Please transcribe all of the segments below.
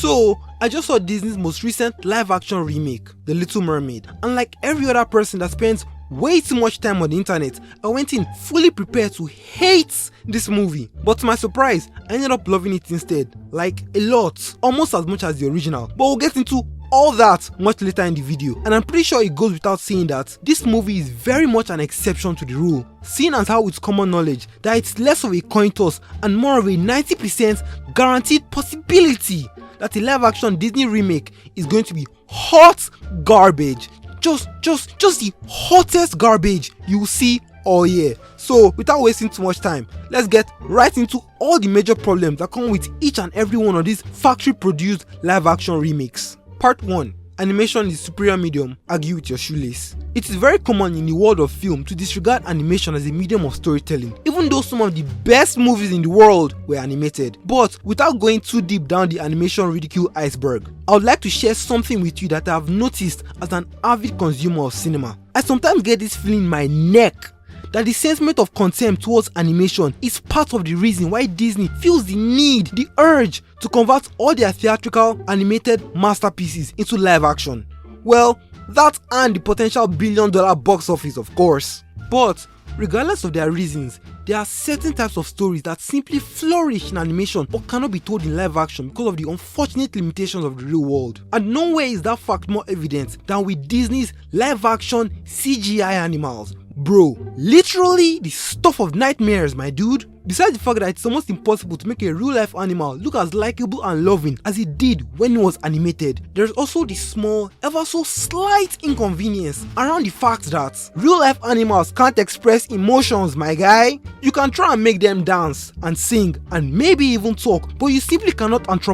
So I just saw Disney's most recent live action remake, The Little Mermaid, and like every other person that spends way too much time on the internet, I went in fully prepared to hate this movie. But to my surprise, I ended up loving it instead, like a lot, almost as much as the original. But we'll get into all that much later in the video, and I'm pretty sure it goes without saying that this movie is very much an exception to the rule, seeing as how it's common knowledge that it's less of a coin toss and more of a 90% guaranteed possibility that a live action Disney remake is going to be hot garbage. Just the hottest garbage you'll see all year. So without wasting too much time, let's get right into all the major problems that come with each and every one of these factory produced live action remakes. Part 1. Animation is superior medium, argue with your shoelace. It is very common in the world of film to disregard animation as a medium of storytelling, even though some of the best movies in the world were animated. But without going too deep down the animation ridicule iceberg, I would like to share something with you that I have noticed as an avid consumer of cinema. I sometimes get this feeling in my neck that the sentiment of contempt towards animation is part of the reason why Disney feels the need, the urge to convert all their theatrical animated masterpieces into live action. Well, that and the potential billion-dollar box office, of course. But regardless of their reasons, there are certain types of stories that simply flourish in animation but cannot be told in live action because of the unfortunate limitations of the real world. And nowhere is that fact more evident than with Disney's live action CGI animals. Bro, literally the stuff of nightmares, my dude. Besides the fact that it's almost impossible to make a real life animal look as likable and loving as it did when it was animated, there's also the small, ever so slight inconvenience around the fact that real life animals can't express emotions, my guy. You can try and make them dance and sing and maybe even talk, but you simply cannot hold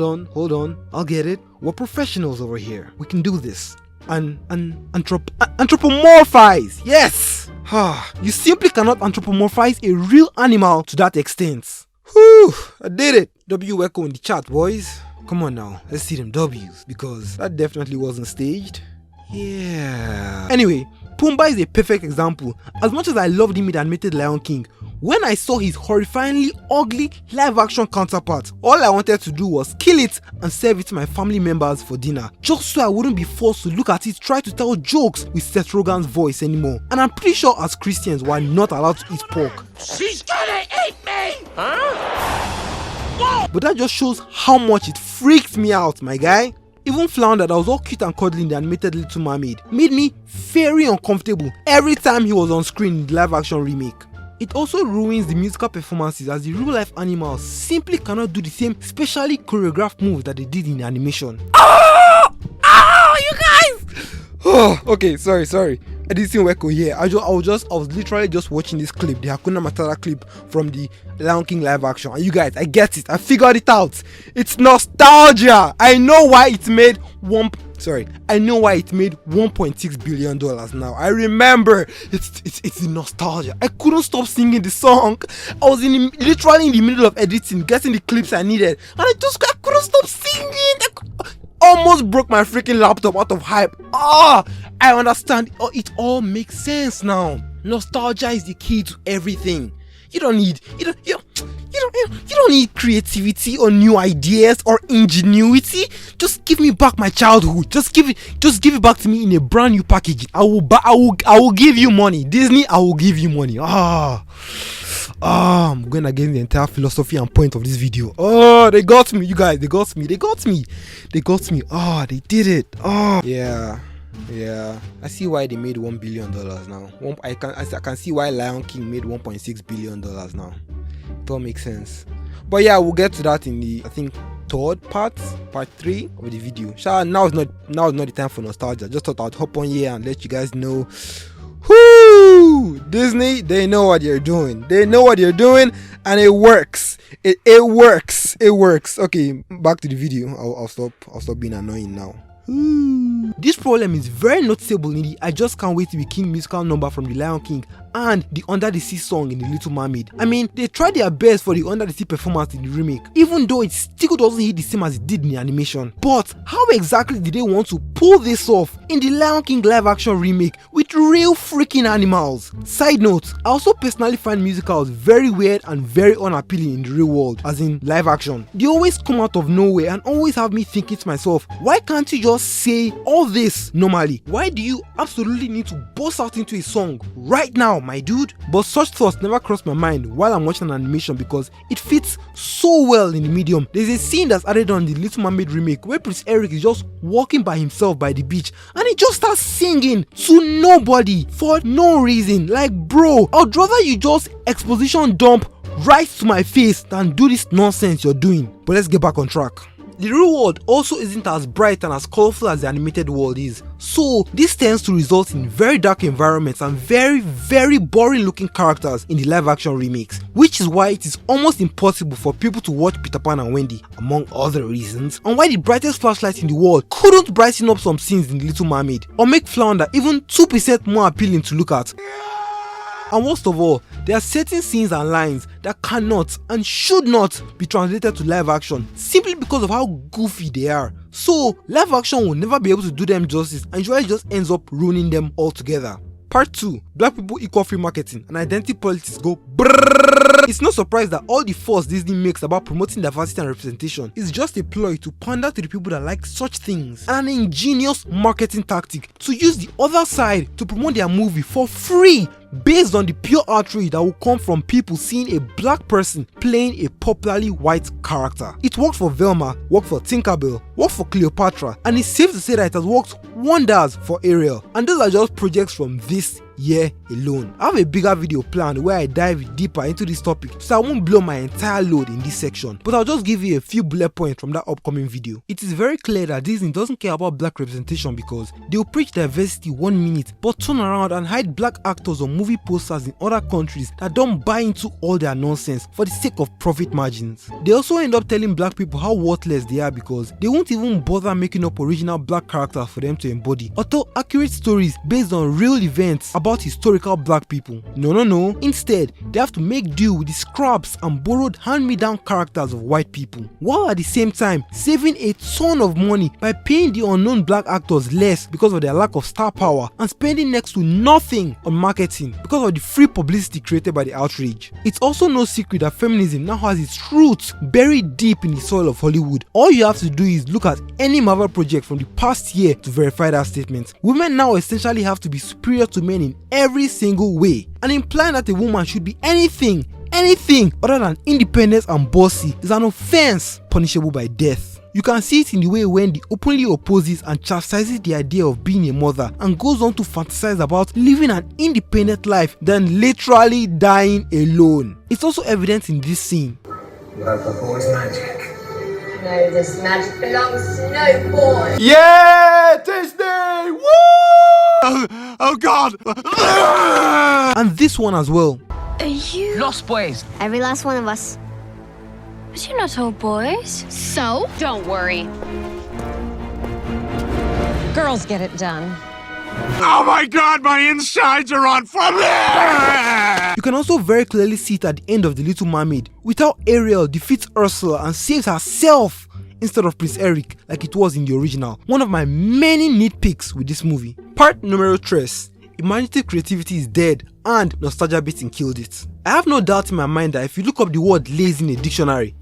on, I'll get it. We're professionals over here. We can do this. Anthropomorphize. Yes. You simply cannot anthropomorphize a real animal to that extent. Whew, I did it. W Echo in the chat, boys. Come on now, let's see them W's, because that definitely wasn't staged. Yeah. Anyway, Pumbaa is a perfect example. As much as I loved him in the animated Lion King, when I saw his horrifyingly ugly live action counterpart, all I wanted to do was kill it and serve it to my family members for dinner, just so I wouldn't be forced to look at it try to tell jokes with Seth Rogen's voice anymore. And I'm pretty sure as Christians we're not allowed to eat pork. She's gonna eat me! Huh? But that just shows how much it freaked me out, my guy. Even Flounder, that was all cute and cuddly in the animated Little Mermaid, made me very uncomfortable every time he was on screen in the live action remake. It also ruins the musical performances as the real life animals simply cannot do the same specially choreographed moves that they did in the animation. Oh, you guys! Oh, okay, sorry. I didn't see Weko here. I was literally just watching this clip, the Hakuna Matata clip from the Lion King live action. And you guys, I get it. I figured it out. It's nostalgia. I know why it made $1.6 billion now. I remember. It's the nostalgia. I couldn't stop singing the song. I was literally in the middle of editing, getting the clips I needed, and I couldn't stop singing. Almost broke my freaking laptop out of hype. I understand. It all makes sense now. Nostalgia is the key to everything. You don't need creativity or new ideas or ingenuity. Just give me back my childhood. Just give it back to me in a brand new packaging. I will give you money. Disney, I will give you money. I'm going against the entire philosophy and point of this video. They got me, you guys. They got me. They did it. Yeah. I see why they made $1 billion now. I can see why Lion King made $1.6 billion now. It all makes sense. But yeah, we'll get to that in the, I think, third part 3 of the video. Now is not the time for nostalgia. Just thought I'd hop on here and let you guys know. Whoo! Disney, they know what they're doing. And it works. It works. Okay, back to the video. I'll stop being annoying now. This problem is very noticeable in the I Just Can't Wait to Be King musical number from The Lion King and the Under the Sea song in The Little Mermaid. I mean, they tried their best for the Under the Sea performance in the remake, even though it still doesn't hit the same as it did in the animation. But how exactly did they want to pull this off in the Lion King live action remake with real freaking animals? Side note, I also personally find musicals very weird and very unappealing in the real world, as in live action. They always come out of nowhere and always have me thinking to myself, why can't you just say all this normally? Why do you absolutely need to burst out into a song right now, my dude? But such thoughts never crossed my mind while I'm watching an animation because it fits so well in the medium. There's a scene that's added on the Little Mermaid remake where Prince Eric is just walking by himself by the beach and he just starts singing to nobody for no reason. Like, bro, I'd rather you just exposition dump right to my face than do this nonsense you're doing. But let's get back on track. The real world also isn't as bright and as colorful as the animated world is, so this tends to result in very dark environments and very boring looking characters in the live action remakes, which is why it is almost impossible for people to watch Peter Pan and Wendy, among other reasons, and why the brightest flashlight in the world couldn't brighten up some scenes in The Little Mermaid or make Flounder even 2% more appealing to look at. And worst of all, there are certain scenes and lines that cannot and should not be translated to live action simply because of how goofy they are. So live action will never be able to do them justice and usually just ends up ruining them altogether. Part 2. Black people equal free marketing and identity politics go brrrr. It's no surprise that all the fuss Disney makes about promoting diversity and representation is just a ploy to pander to the people that like such things, and an ingenious marketing tactic to use the other side to promote their movie for free based on the pure outrage that will come from people seeing a black person playing a popularly white character. It worked for Velma, worked for Tinkerbell, worked for Cleopatra, and it's safe to say that it has worked wonders for Ariel. And those are just projects from this year alone. I have a bigger video planned where I dive deeper into this topic, so I won't blow my entire load in this section, but I'll just give you a few bullet points from that upcoming video. It is very clear that Disney doesn't care about black representation because they'll preach diversity 1 minute but turn around and hide black actors on movie posters in other countries that don't buy into all their nonsense for the sake of profit margins. They also end up telling black people how worthless they are because they won't even bother making up original black characters for them to embody or tell accurate stories based on real events about historical black people. No. Instead, they have to make do with the scraps and borrowed hand-me-down characters of white people, while at the same time saving a ton of money by paying the unknown black actors less because of their lack of star power and spending next to nothing on marketing because of the free publicity created by the outrage. It's also no secret that feminism now has its roots buried deep in the soil of Hollywood. All you have to do is look at any Marvel project from the past year to verify that statement. Women now essentially have to be superior to men in every single way, and implying that a woman should be anything other than independent and bossy is an offense punishable by death. You can see it in the way Wendy openly opposes and chastises the idea of being a mother and goes on to fantasize about living an independent life than literally dying alone. It's also evident in this scene. You have the boy's magic. No, this magic belongs to no boy. Yeah, Disney! Woo! Oh God! And this one as well. Are you Lost Boys? every last one of us? But you're not all boys. So? Don't worry. Girls get it done. Oh my God, my insides are on fire! You can also very clearly see it at the end of The Little Mermaid, with how Ariel defeats Ursula and saves herself instead of Prince Eric like it was in the original. One of my many nitpicks with this movie. Part numero tres. Imaginative creativity is dead and nostalgia beating killed it. I have no doubt in my mind that if you look up the word lazy in a dictionary,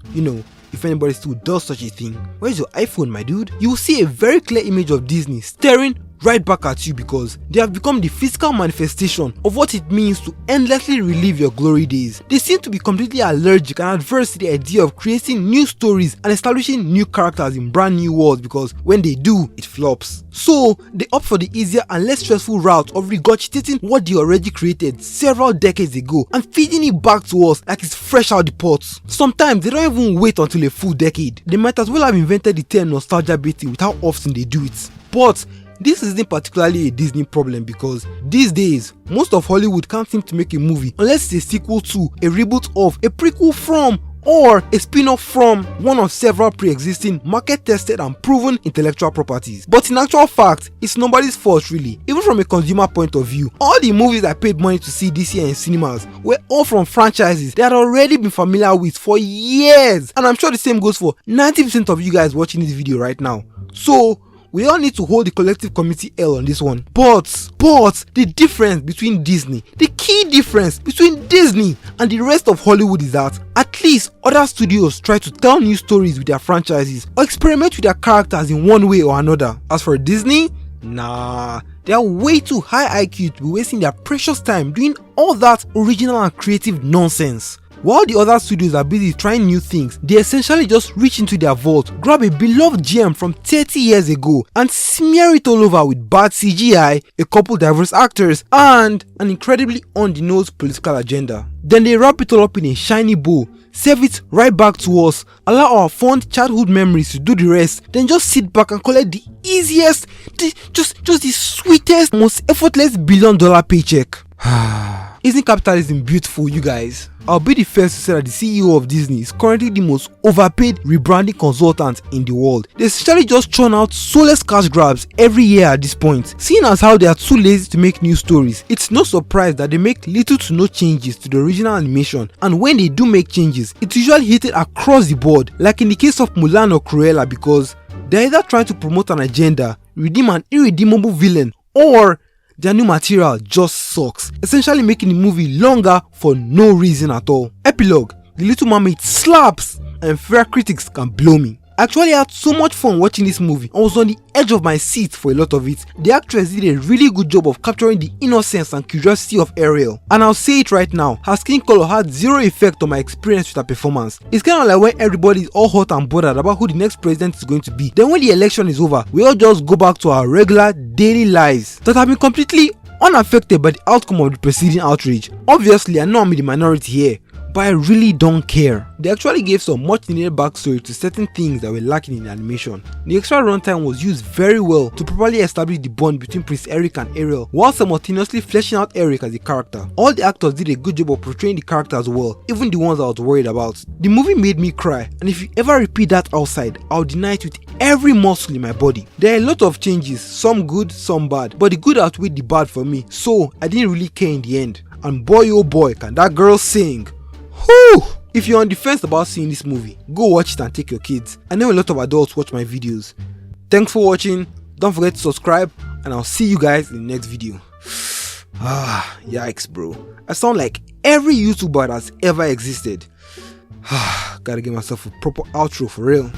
if anybody still does such a thing, where's your iPhone, my dude? You will see a very clear image of Disney staring right back at you because they have become the physical manifestation of what it means to endlessly relive your glory days. They seem to be completely allergic and adverse to the idea of creating new stories and establishing new characters in brand new worlds because when they do, it flops. So they opt for the easier and less stressful route of regurgitating what they already created several decades ago and feeding it back to us like it's fresh out the pot. Sometimes they don't even wait until a full decade. They might as well have invented the term nostalgia baiting with how often they do it. But this isn't particularly a Disney problem because these days, most of Hollywood can't seem to make a movie unless it's a sequel to, a reboot of, a prequel from, or a spin-off from one of several pre-existing market-tested and proven intellectual properties. But in actual fact, it's nobody's fault really. Even from a consumer point of view, all the movies I paid money to see this year in cinemas were all from franchises that I had already been familiar with for years, and I'm sure the same goes for 90% of you guys watching this video right now. So we all need to hold the collective community L on this one. But the difference between Disney, the key difference between Disney and the rest of Hollywood is that at least other studios try to tell new stories with their franchises or experiment with their characters in one way or another. As for Disney, nah, they are way too high IQ to be wasting their precious time doing all that original and creative nonsense. While the other studios are busy trying new things, they essentially just reach into their vault, grab a beloved gem from 30 years ago and smear it all over with bad CGI, a couple diverse actors, and an incredibly on-the-nose political agenda. Then they wrap it all up in a shiny bow, serve it right back to us, allow our fond childhood memories to do the rest, then just sit back and collect the easiest, just the sweetest, most effortless $1 billion paycheck. Isn't capitalism beautiful, you guys? I'll be the first to say that the CEO of Disney is currently the most overpaid rebranding consultant in the world. They essentially just churn out soulless cash grabs every year at this point. Seeing as how they are too lazy to make new stories, it's no surprise that they make little to no changes to the original animation, and when they do make changes, it's usually hit it across the board, like in the case of Mulan or Cruella, because they're either trying to promote an agenda, redeem an irredeemable villain, or their new material just sucks, essentially making the movie longer for no reason at all. Epilogue: The Little Mermaid slaps, and fair critics can blow me. I actually had so much fun watching this movie. I was on the edge of my seat for a lot of it. The actress did a really good job of capturing the innocence and curiosity of Ariel. And I'll say it right now, her skin color had zero effect on my experience with her performance. It's kind of like when everybody is all hot and bothered about who the next president is going to be. Then when the election is over, we all just go back to our regular daily lives that have been completely unaffected by the outcome of the preceding outrage. Obviously, I know I'm in the minority here, but I really don't care. They actually gave some much needed backstory to certain things that were lacking in the animation. The extra runtime was used very well to properly establish the bond between Prince Eric and Ariel, while simultaneously fleshing out Eric as a character. All the actors did a good job of portraying the characters well, even the ones I was worried about. The movie made me cry, and if you ever repeat that outside, I'll deny it with every muscle in my body. There are a lot of changes, some good, some bad, but the good outweighed the bad for me, so I didn't really care in the end. And boy oh boy, can that girl sing. Whew! If you're on the fence about seeing this movie, go watch it and take your kids. I know a lot of adults watch my videos. Thanks for watching, don't forget to subscribe, and I'll see you guys in the next video. Yikes bro, I sound like every YouTuber that's ever existed. Gotta give myself a proper outro for real.